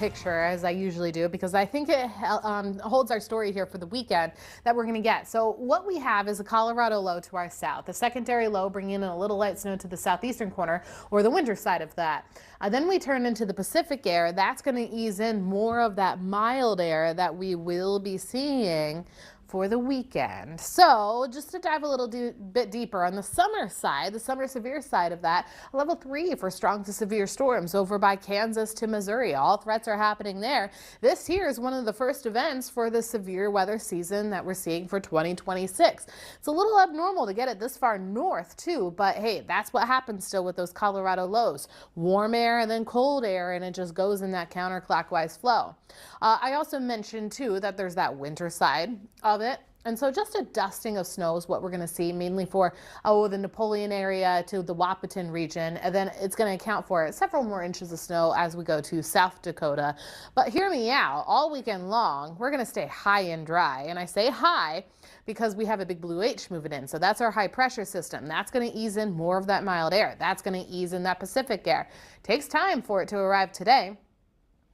picture as I usually do because I think it holds our story here for the weekend that we're going to get. So what we have is a Colorado low to our south, a secondary low bringing in a little light snow to the southeastern corner or the winter side of that. Then we turn into the Pacific air. That's going to ease in more of that mild air that we will be seeing for the weekend. So just to dive a little bit deeper on the summer side, the summer severe side of that, level 3 for strong to severe storms over by Kansas to Missouri. All threats are happening there. This here is one of the first events for the severe weather season that we're seeing for 2026. It's a little abnormal to get it this far north too, but hey, that's what happens still with those Colorado lows. Warm air and then cold air, and it just goes in that counterclockwise flow. I also mentioned too that there's that winter side of it. And so just a dusting of snow is what we're going to see mainly for the Napoleon area to the Wahpeton region. And then it's going to account for several more inches of snow as we go to South Dakota. But hear me out, all weekend long, we're going to stay high and dry. And I say high because we have a big blue H moving in. So that's our high pressure system. That's going to ease in more of that mild air. That's going to ease in that Pacific air. Takes time for it to arrive today,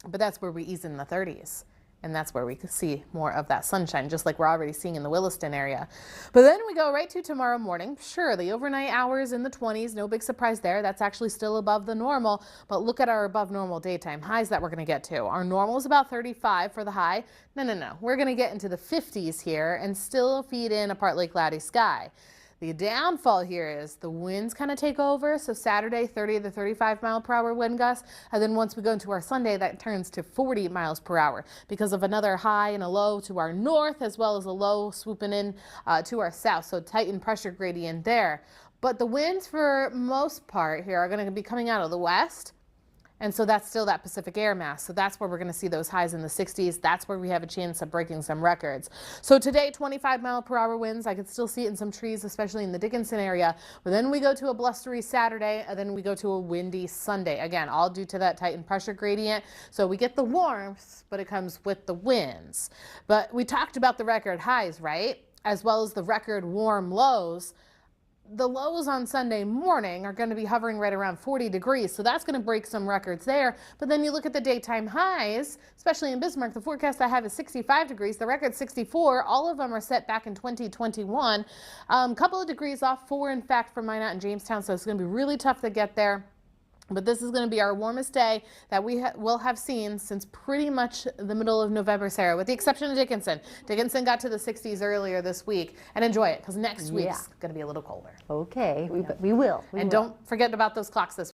but that's where we ease in the 30s. And that's where we could see more of that sunshine, just like we're already seeing in the Williston area. But then we go right to tomorrow morning. Sure, the overnight hours in the 20s, no big surprise there. That's actually still above the normal. But look at our above normal daytime highs that we're going to get to. Our normal is about 35 for the high. No. We're going to get into the 50s here and still feed in a partly cloudy sky. The downfall here is the winds kind of take over. So Saturday, 30 to 35 mile per hour wind gusts. And then once we go into our Sunday, that turns to 40 miles per hour because of another high and a low to our north, as well as a low swooping in to our south. So tightened pressure gradient there. But the winds for most part here are going to be coming out of the west. And so that's still that Pacific air mass. So that's where we're going to see those highs in the 60s. That's where we have a chance of breaking some records. So today, 25 mile per hour winds. I could still see it in some trees, especially in the Dickinson area. But then we go to a blustery Saturday, and then we go to a windy Sunday. Again, all due to that tightened pressure gradient. So we get the warmth, but it comes with the winds. But we talked about the record highs, right? As well as the record warm lows. The lows on Sunday morning are going to be hovering right around 40 degrees, so that's going to break some records there. But then you look at the daytime highs, especially in Bismarck, the forecast I have is 65 degrees, the record 64. All of them are set back in 2021. Couple of degrees off, 4 in fact from Minot and Jamestown, so it's going to be really tough to get there. But this is going to be our warmest day that we will have seen since pretty much the middle of November, Sarah, with the exception of Dickinson. Dickinson got to the 60s earlier this week, and enjoy it because next week's going to be a little colder. Okay, we will. And don't forget about those clocks this week.